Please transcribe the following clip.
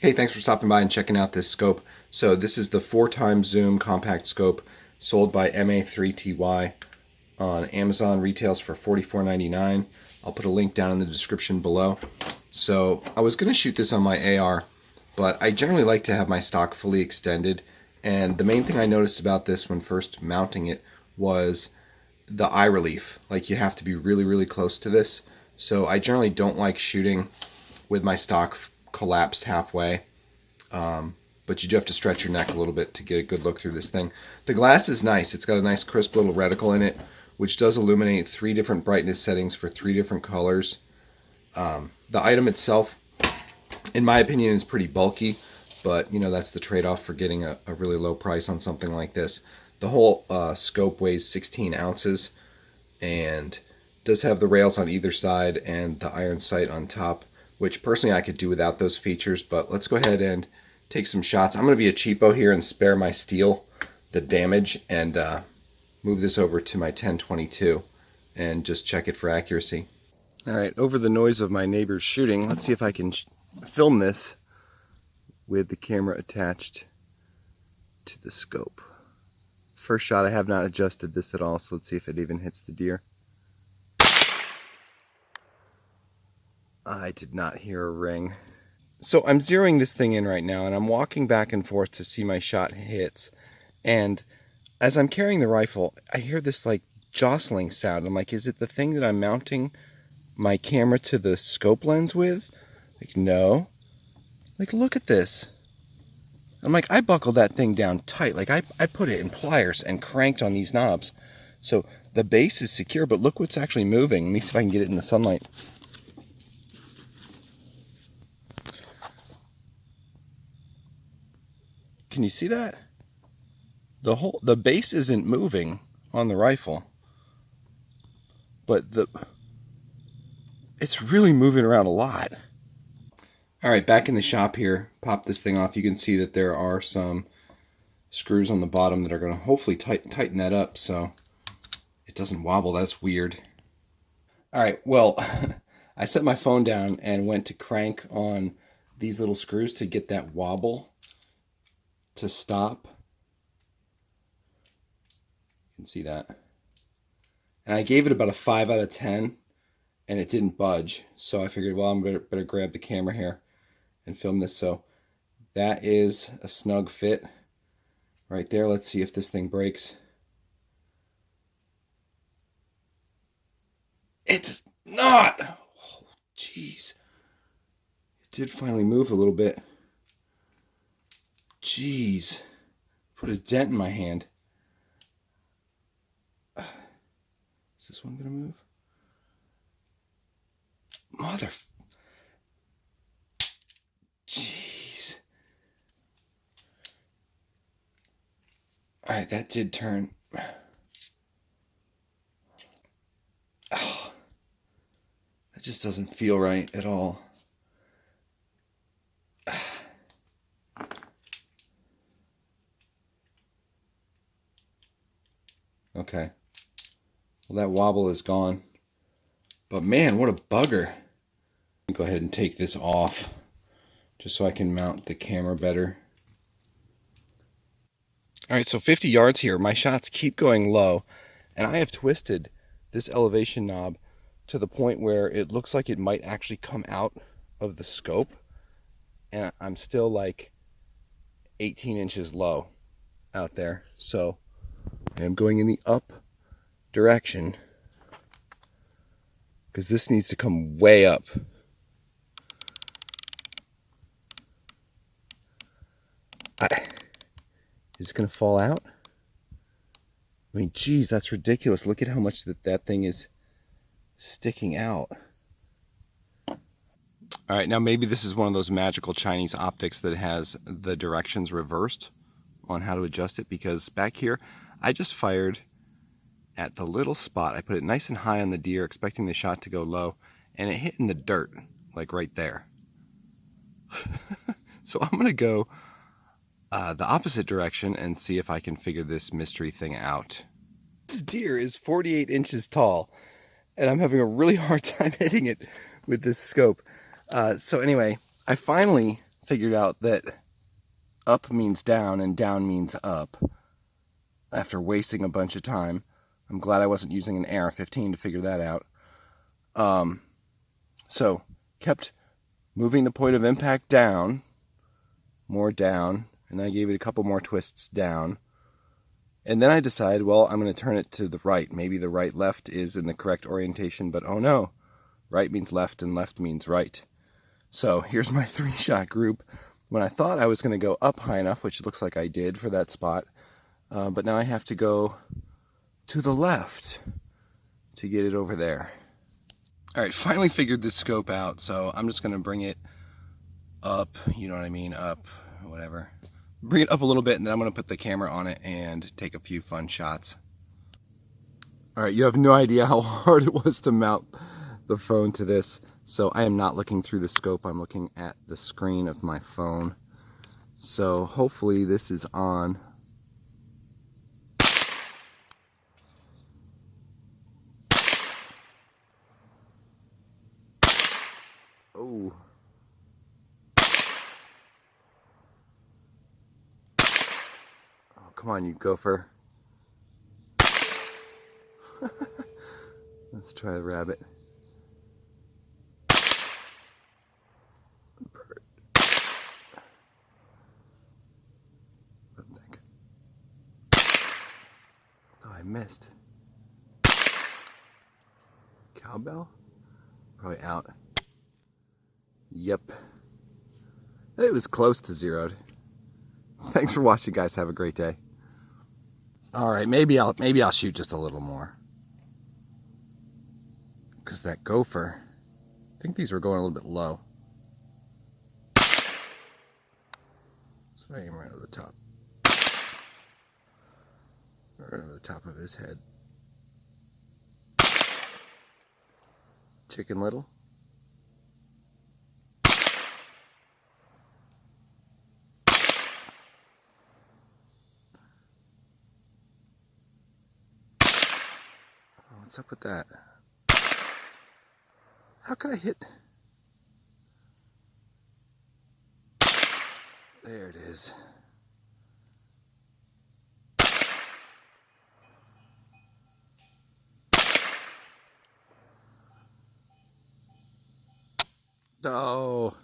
Hey, thanks for stopping by and checking out this scope. So this is the 4x zoom compact scope sold by MA3TY on Amazon. Retails for $44.99. I'll put a link down in the description below. So I was going to shoot this on my AR, but I generally like to have my stock fully extended. And the main thing I noticed about this when first mounting it was the eye relief. Like, you have to be really, really close to this. So I generally don't like shooting with my stock collapsed halfway, but you do have to stretch your neck a little bit to get a good look through this thing. The glass is nice. It's got a nice crisp little reticle in it, which does illuminate 3 different brightness settings for 3 different colors. The item itself, in my opinion, is pretty bulky, but you know, that's the trade-off for getting a really low price on something like this. The whole scope weighs 16 ounces and does have the rails on either side and the iron sight on top, which personally I could do without those features, but let's go ahead and take some shots. I'm going to be a cheapo here and spare my steel the damage and move this over to my 1022 and just check it for accuracy. Alright, over the noise of my neighbors shooting, let's see if I can film this with the camera attached to the scope. First shot, I have not adjusted this at all, so let's see if it even hits the deer. I did not hear a ring. So I'm zeroing this thing in right now, and I'm walking back and forth to see my shot hits. And as I'm carrying the rifle, I hear this like jostling sound. I'm like, is it the thing that I'm mounting my camera to the scope lens with? Like, no. Like, look at this. I'm like, I buckled that thing down tight. Like, I put it in pliers and cranked on these knobs. So the base is secure, but look what's actually moving. Let me see if I can get it in the sunlight. Can you see that? The base isn't moving on the rifle, but it's really moving around a lot. All right, back in the shop here. Pop this thing off. You can see that there are some screws on the bottom that are going to hopefully tighten that up so it doesn't wobble. That's weird. All right, well, I set my phone down and went to crank on these little screws to get that wobble to stop. You can see that. And I gave it about a 5 out of 10 and it didn't budge. So I figured, well, I'm better grab the camera here and film this. So that is a snug fit right there. Let's see if this thing breaks. It's not. Oh, jeez. It did finally move a little bit. Jeez. Put a dent in my hand. Is this one gonna move? Mother... Jeez. Alright, that did turn. Oh, that just doesn't feel right at all. Okay. Well, that wobble is gone. But man, what a bugger. Go ahead and take this off just so I can mount the camera better. Alright, so 50 yards here. My shots keep going low, and I have twisted this elevation knob to the point where it looks like it might actually come out of the scope, and I'm still like 18 inches low out there. So I am going in the up direction because this needs to come way up. Is it going to fall out? I mean, geez, that's ridiculous. Look at how much that thing is sticking out. All right, now maybe this is one of those magical Chinese optics that has the directions reversed on how to adjust it, because back here, I just fired at the little spot. I put it nice and high on the deer, expecting the shot to go low, and it hit in the dirt, like right there. So I'm going to go the opposite direction and see if I can figure this mystery thing out. This deer is 48 inches tall, and I'm having a really hard time hitting it with this scope. So anyway, I finally figured out that up means down and down means up. After wasting a bunch of time, I'm glad I wasn't using an AR-15 to figure that out. So kept moving the point of impact down, more down, and then I gave it a couple more twists down. And then I decided, well, I'm going to turn it to the right. Maybe the right-left is in the correct orientation, but oh no, right means left and left means right. So here's my 3-shot group. When I thought I was going to go up high enough, which looks like I did for that spot, but now I have to go to the left to get it over there. Alright, finally figured this scope out, so I'm just going to bring it up, you know what I mean, up, whatever. Bring it up a little bit, and then I'm going to put the camera on it and take a few fun shots. Alright, you have no idea how hard it was to mount the phone to this. So I am not looking through the scope, I'm looking at the screen of my phone. So hopefully this is on. Oh. Oh, come on, you gopher. Let's try the rabbit. Bird. Oh, I missed. Cowbell? Probably out. Yep. It was close to zeroed. Thanks for watching, guys. Have a great day. All right, maybe I'll shoot just a little more. Because that gopher, I think these were going a little bit low. So I aim right over the top. Right over the top of his head. Chicken Little. Oh, what's up with that? How could I hit? There it is. Oh.